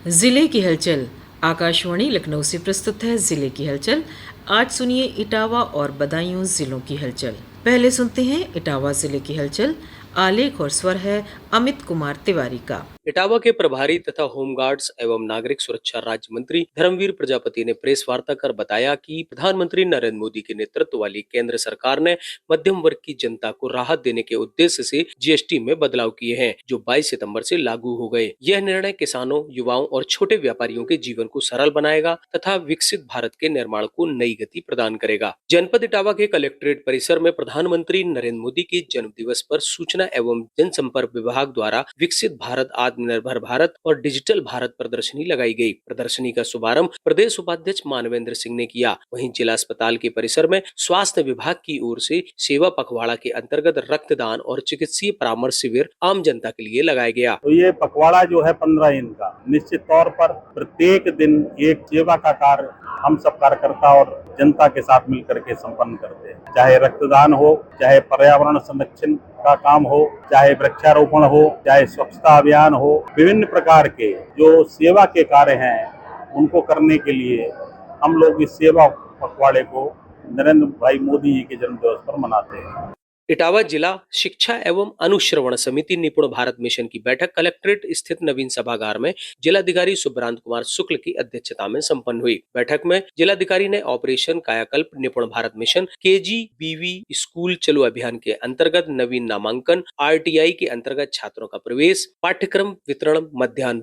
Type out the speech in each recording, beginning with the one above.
जिले की हलचल। आकाशवाणी लखनऊ से प्रस्तुत है जिले की हलचल। आज सुनिए इटावा और बदायूं जिलों की हलचल। पहले सुनते हैं इटावा जिले की हलचल। आलेख और स्वर है अमित कुमार तिवारी का। इटावा के प्रभारी तथा होमगार्ड्स एवं नागरिक सुरक्षा राज्य मंत्री धर्मवीर प्रजापति ने प्रेस वार्ता कर बताया कि प्रधानमंत्री नरेंद्र मोदी के नेतृत्व वाली केंद्र सरकार ने मध्यम वर्ग की जनता को राहत देने के उद्देश्य से जीएसटी में बदलाव किए हैं, जो 22 सितंबर से लागू हो गए। यह निर्णय किसानों, युवाओं और छोटे व्यापारियों के जीवन को सरल बनाएगा तथा विकसित भारत के निर्माण को नई गति प्रदान करेगा। जनपद इटावा के कलेक्ट्रेट परिसर में प्रधानमंत्री नरेंद्र मोदी के जन्म दिवस पर सूचना एवं जनसंपर्क विभाग द्वारा विकसित भारत, आत्मनिर्भर भारत और डिजिटल भारत प्रदर्शनी लगाई गई। प्रदर्शनी का शुभारंभ प्रदेश उपाध्यक्ष मानवेंद्र सिंह ने किया। वहीं जिला अस्पताल के परिसर में स्वास्थ्य विभाग की ओर से सेवा पखवाड़ा के अंतर्गत रक्तदान और चिकित्सीय परामर्श शिविर आम जनता के लिए लगाया गया। तो ये पखवाड़ा जो है 15 दिन का, निश्चित तौर पर प्रत्येक दिन एक सेवा का कार्य हम सब कार्यकर्ता और जनता के साथ मिलकर के संपन्न करते हैं। चाहे रक्तदान हो, चाहे पर्यावरण संरक्षण का काम हो, चाहे वृक्षारोपण हो, चाहे स्वच्छता अभियान हो, विभिन्न प्रकार के जो सेवा के कार्य हैं उनको करने के लिए हम लोग इस सेवा पखवाड़े को नरेंद्र भाई मोदी जी के जन्म दिवस पर मनाते हैं। इटावा जिला शिक्षा एवं अनुश्रवण समिति निपुण भारत मिशन की बैठक कलेक्ट्रेट स्थित नवीन सभागार में जिलाधिकारी सुभ्रांत कुमार शुक्ल की अध्यक्षता में संपन्न हुई। बैठक में जिलाधिकारी ने ऑपरेशन कायाकल्प निपुण भारत मिशन, केजीबीवी स्कूल चलो अभियान के अंतर्गत नवीन नामांकन, आरटीआई के अंतर्गत छात्रों का प्रवेश, पाठ्यक्रम वितरण, मध्याह्न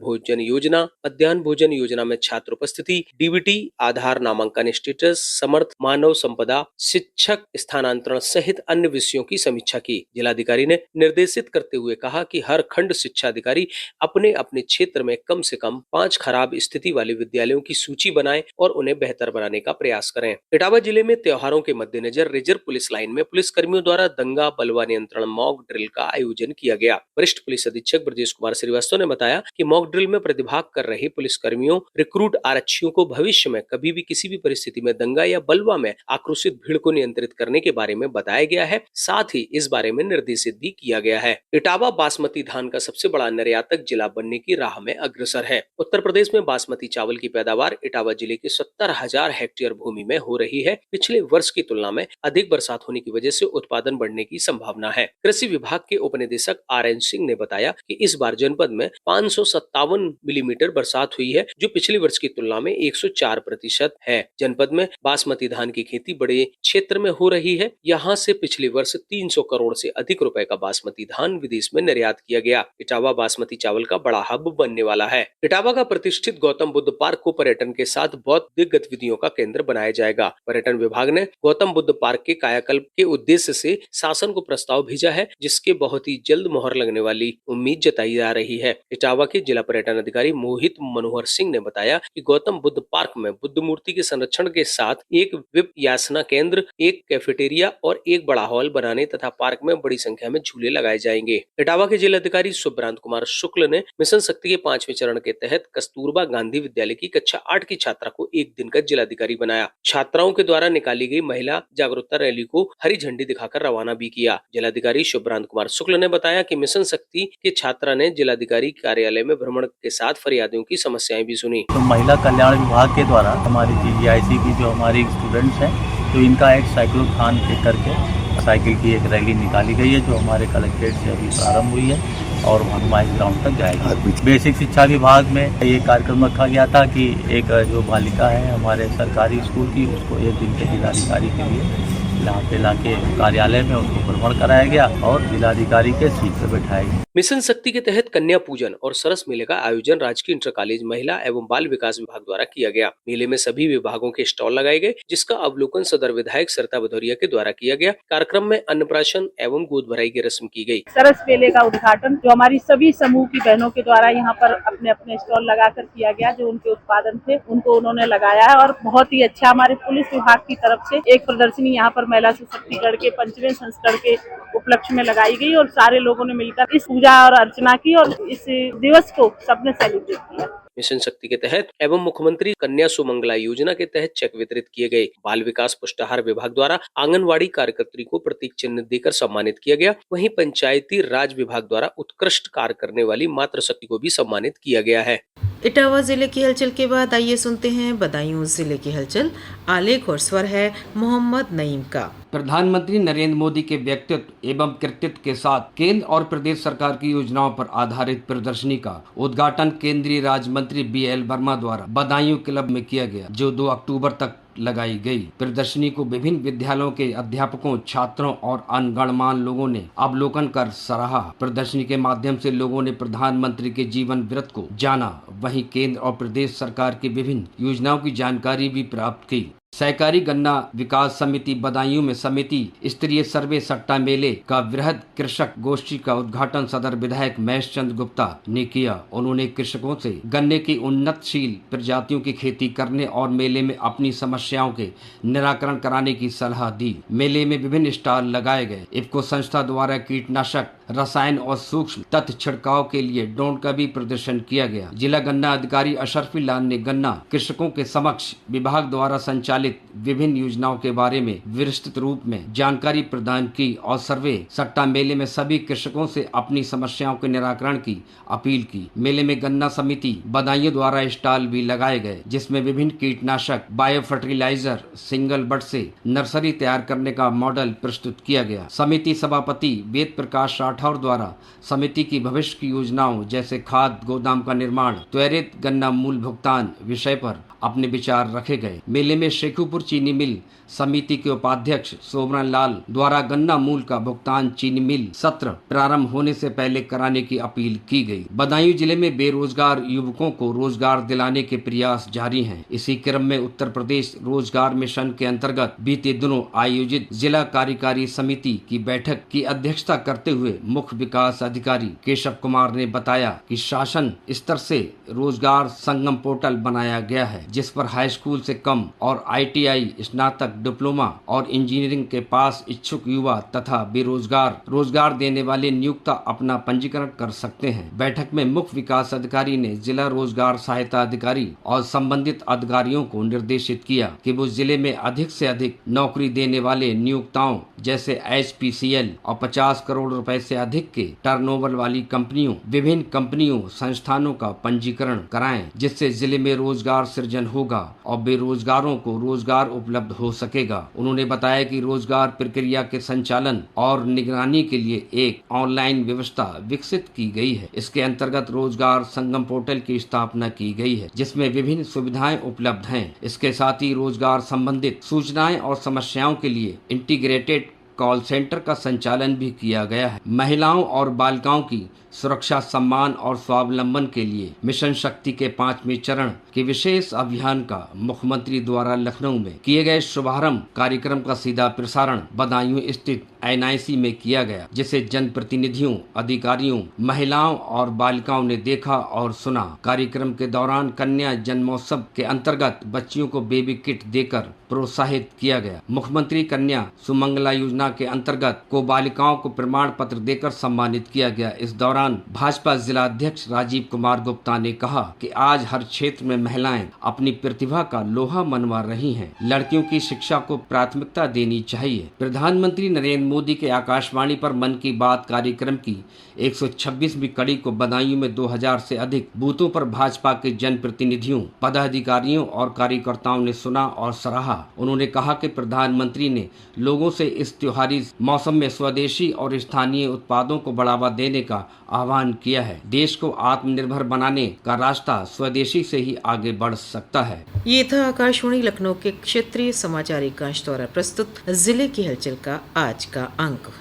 भोजन योजना में छात्र उपस्थिति, डीबीटी, आधार नामांकन स्टेटस, समर्थ मानव संपदा, शिक्षक स्थानांतरण सहित अन्य विषयों की समीक्षा की। जिलाधिकारी ने निर्देशित करते हुए कहा कि हर खंड शिक्षा अधिकारी अपने अपने क्षेत्र में कम से कम 5 खराब स्थिति वाले विद्यालयों की सूची बनाएं और उन्हें बेहतर बनाने का प्रयास करें। इटावा जिले में त्योहारों के मद्देनजर रिजर्व पुलिस लाइन में पुलिस कर्मियों द्वारा दंगा बलवा नियंत्रण मॉक ड्रिल का आयोजन किया गया। वरिष्ठ पुलिस अधीक्षक ब्रजेश कुमार श्रीवास्तव ने बताया कि मॉक ड्रिल में प्रतिभाग कर रहे पुलिस कर्मियों, रिक्रूट आरक्षियों को भविष्य में कभी भी किसी भी परिस्थिति में दंगा या बलवा में आक्रोशित भीड़ को नियंत्रित करने के बारे में बताया गया है। साथ ही इस बारे में निर्देशित भी किया गया है। इटावा बासमती धान का सबसे बड़ा निर्यातक जिला बनने की राह में अग्रसर है। उत्तर प्रदेश में बासमती चावल की पैदावार इटावा जिले के 70,000 हेक्टेयर भूमि में हो रही है। पिछले वर्ष की तुलना में अधिक बरसात होने की वजह से उत्पादन बढ़ने की संभावना है। कृषि विभाग के उपनिदेशक RN सिंह ने बताया कि इस बार जनपद में 557 मिलीमीटर बरसात हुई है, जो पिछले वर्ष की तुलना में 104% है। जनपद में बासमती धान की खेती बड़े क्षेत्र में हो रही है। यहाँ से पिछले वर्ष 300 करोड़ से अधिक रुपए का बासमती धान विदेश में निर्यात किया गया। इटावा बासमती चावल का बड़ा हब बनने वाला है। इटावा का प्रतिष्ठित गौतम बुद्ध पार्क को पर्यटन के साथ बौद्धिक गतिविधियों का केंद्र बनाया जाएगा। पर्यटन विभाग ने गौतम बुद्ध पार्क के कायाकल्प के उद्देश्य से शासन को प्रस्ताव भेजा है, जिसके बहुत ही जल्द मोहर लगने वाली उम्मीद जताई जा रही है। इटावा के जिला पर्यटन अधिकारी मोहित मनोहर सिंह ने बताया कि गौतम बुद्ध पार्क में बुद्ध मूर्ति के संरक्षण के साथ एक विप यासना केंद्र, एक कैफेटेरिया और एक बड़ा हॉल बनाने तथा पार्क में बड़ी संख्या में झूले लगाए जाएंगे। इटावा के जिलाधिकारी सुभ्रांत कुमार शुक्ल ने मिशन शक्ति के 5वें चरण के तहत कस्तूरबा गांधी विद्यालय की कक्षा 8 की छात्रा को एक दिन का जिलाधिकारी बनाया। छात्राओं के द्वारा निकाली गई महिला जागरूकता रैली को हरी झंडी दिखाकर रवाना भी किया। जिलाधिकारी सुभ्रांत कुमार शुक्ल ने बताया कि मिशन शक्ति के छात्रा ने जिलाधिकारी कार्यालय में भ्रमण के साथ फरियादियों की समस्याएं भी सुनी। तो महिला कल्याण विभाग के द्वारा हमारी GGIC की जो हमारी स्टूडेंट्स हैं, तो इनका एक साइक्लोथॉन करके साइकिल की एक रैली निकाली गई है, जो हमारे कलेक्ट्रेट से अभी प्रारंभ हुई है और हनुमान ग्राउंड तक जाएगी। बेसिक शिक्षा विभाग में ये कार्यक्रम रखा गया था कि एक जो बालिका है हमारे सरकारी स्कूल की, उसको एक दिन के जिलाधिकारी के लिए यहाँ पे लाके कार्यालय में उसको भ्रमण कराया गया और जिलाधिकारी के सीट पर बैठाया गया। मिशन शक्ति के तहत कन्या पूजन और सरस मेले का आयोजन राजकीय इंटर कॉलेज महिला एवं बाल विकास विभाग द्वारा किया गया। मेले में सभी विभागों के स्टॉल लगाए गए, जिसका अवलोकन सदर विधायक सरिता भदौरिया के द्वारा किया गया। कार्यक्रम में अन्नप्राशन एवं गोद भराई की रस्म की गई। सरस मेले का उद्घाटन जो हमारी सभी समूह की बहनों के द्वारा यहाँ पर अपने अपने स्टॉल लगाकर किया गया। जो उनके उत्पादन थे उनको उन्होंने लगाया है और बहुत ही अच्छा हमारे पुलिस विभाग की तरफ से एक प्रदर्शनी यहाँ पर महिला सशक्तिकरण के 5वें संस्करण के उपलक्ष्य में लगाई गई और सारे लोगों ने मिलकर इस पूजा और अर्चना की और इस दिवस को सबने सेलिब्रेट किया। मिशन शक्ति के तहत एवं मुख्यमंत्री कन्या सुमंगला योजना के तहत चेक वितरित किए गए। बाल विकास पुष्टाहार विभाग द्वारा आंगनवाड़ी कार्यकर्त्री को प्रतीक चिन्ह देकर सम्मानित किया गया। वहीं पंचायती राज विभाग द्वारा उत्कृष्ट कार्य करने वाली मातृ शक्ति को भी सम्मानित किया गया है। इटावा जिले की हलचल के बाद आइए सुनते हैं बदायूं जिले की हलचल। आलेख और स्वर है मोहम्मद नईम का। प्रधानमंत्री नरेंद्र मोदी के व्यक्तित्व एवं कृतित्व के साथ केंद्र और प्रदेश सरकार की योजनाओं पर आधारित प्रदर्शनी का उद्घाटन केंद्रीय राज्य मंत्री BL वर्मा द्वारा बदायूं क्लब में किया गया, जो 2 अक्टूबर तक लगाई गई। प्रदर्शनी को विभिन्न विद्यालयों के अध्यापकों, छात्रों और अन्य गणमान्य लोगों ने अवलोकन कर सराहा। प्रदर्शनी के माध्यम से लोगों ने प्रधानमंत्री के जीवन वृत्त को जाना, वहीं केंद्र और प्रदेश सरकार की विभिन्न योजनाओं की जानकारी भी प्राप्त की। सहकारी गन्ना विकास समिति बदायूं में समिति स्तरीय सर्वे सट्टा मेले का वृहद कृषक गोष्ठी का उद्घाटन सदर विधायक महेश चंद्र गुप्ता ने किया। उन्होंने कृषकों से गन्ने की उन्नतशील प्रजातियों की खेती करने और मेले में अपनी समस्याओं के निराकरण कराने की सलाह दी। मेले में विभिन्न स्टॉल लगाए गए। इफ्को संस्था द्वारा कीटनाशक, रसायन और सूक्ष्म तत्व छिड़काव के लिए ड्रोन का भी प्रदर्शन किया गया। जिला गन्ना अधिकारी अशरफी लाल ने गन्ना कृषकों के समक्ष विभाग द्वारा संचालित विभिन्न योजनाओं के बारे में विस्तृत रूप में जानकारी प्रदान की और सर्वे सट्टा मेले में सभी कृषकों से अपनी समस्याओं के निराकरण की अपील की। मेले में गन्ना समिति बदायूं द्वारा स्टॉल भी लगाए गए, जिसमें विभिन्न कीटनाशक, बायो फर्टिलाइजर, सिंगल बड से नर्सरी तैयार करने का मॉडल प्रस्तुत किया गया। समिति सभापति वेद प्रकाश राठौर द्वारा समिति की भविष्य की योजनाओं जैसे खाद गोदाम का निर्माण, त्वरित गन्ना मूल्य भुगतान विषय पर अपने विचार रखे गए। मेले में शेखुपुर चीनी मिल समिति के उपाध्यक्ष सोमरन लाल द्वारा गन्ना मूल का भुगतान चीनी मिल सत्र प्रारंभ होने से पहले कराने की अपील की गई। बदायूं जिले में बेरोजगार युवकों को रोजगार दिलाने के प्रयास जारी हैं। इसी क्रम में उत्तर प्रदेश रोजगार मिशन के अंतर्गत बीते दिनों आयोजित जिला कार्यकारी समिति की बैठक की अध्यक्षता करते हुए मुख्य विकास अधिकारी केशव कुमार ने बताया कि शासन स्तर से रोजगार संगम पोर्टल बनाया गया है, जिस पर हाई स्कूल से कम और ITI, स्नातक, डिप्लोमा और इंजीनियरिंग के पास इच्छुक युवा तथा बेरोजगार रोजगार देने वाले नियोक्ता अपना पंजीकरण कर सकते हैं। बैठक में मुख्य विकास अधिकारी ने जिला रोजगार सहायता अधिकारी और संबंधित अधिकारियों को निर्देशित किया कि वो जिले में अधिक से अधिक नौकरी देने वाले नियोक्ताओं जैसे HPCL और 50 करोड़ रुपए से अधिक के टर्नओवर वाली कंपनियों, विभिन्न कंपनियों, संस्थानों का पंजीकरण कराएं, जिससे जिले में रोजगार सृजन होगा और बेरोजगारों को रोजगार उपलब्ध हो सकेगा। उन्होंने बताया कि रोजगार प्रक्रिया के संचालन और निगरानी के लिए एक ऑनलाइन व्यवस्था विकसित की गई है। इसके अंतर्गत रोजगार संगम पोर्टल की स्थापना की गई है, जिसमें विभिन्न सुविधाएं उपलब्ध हैं। इसके साथ ही रोजगार संबंधित सूचनाएं और समस्याओं के लिए इंटीग्रेटेड कॉल सेंटर का संचालन भी किया गया है। महिलाओं और बालिकाओं की सुरक्षा, सम्मान और स्वावलंबन के लिए मिशन शक्ति के 5वें चरण के विशेष अभियान का मुख्यमंत्री द्वारा लखनऊ में किए गए शुभारंभ कार्यक्रम का सीधा प्रसारण बदायूं स्थित NIC में किया गया, जिसे जनप्रतिनिधियों, अधिकारियों, महिलाओं और बालिकाओं ने देखा और सुना। कार्यक्रम के दौरान कन्या जन्मोत्सव के अंतर्गत बच्चियों को बेबी किट देकर प्रोत्साहित किया गया। मुख्यमंत्री कन्या सुमंगला योजना के अंतर्गत को बालिकाओं को प्रमाण पत्र देकर सम्मानित किया गया। इस दौरान भाजपा जिला अध्यक्ष राजीव कुमार गुप्ता ने कहा कि आज हर क्षेत्र में महिलाएं अपनी प्रतिभा का लोहा मनवा रही हैं। लड़कियों की शिक्षा को प्राथमिकता देनी चाहिए। प्रधानमंत्री नरेंद्र मोदी के आकाशवाणी पर मन की बात कार्यक्रम की 126वीं कड़ी को बदायूं में 2000 से अधिक बूथों पर भाजपा के जनप्रतिनिधियों, पदाधिकारियों और कार्यकर्ताओं ने सुना और सराहा। उन्होंने कहा कि प्रधानमंत्री ने लोगों से इस त्योहारी मौसम में स्वदेशी और स्थानीय उत्पादों को बढ़ावा देने का आह्वान किया है। देश को आत्मनिर्भर बनाने का रास्ता स्वदेशी से ही आगे बढ़ सकता है। ये था आकाशवाणी लखनऊ के क्षेत्रीय समाचार एकांश द्वारा प्रस्तुत जिले की हलचल का आज का अंक।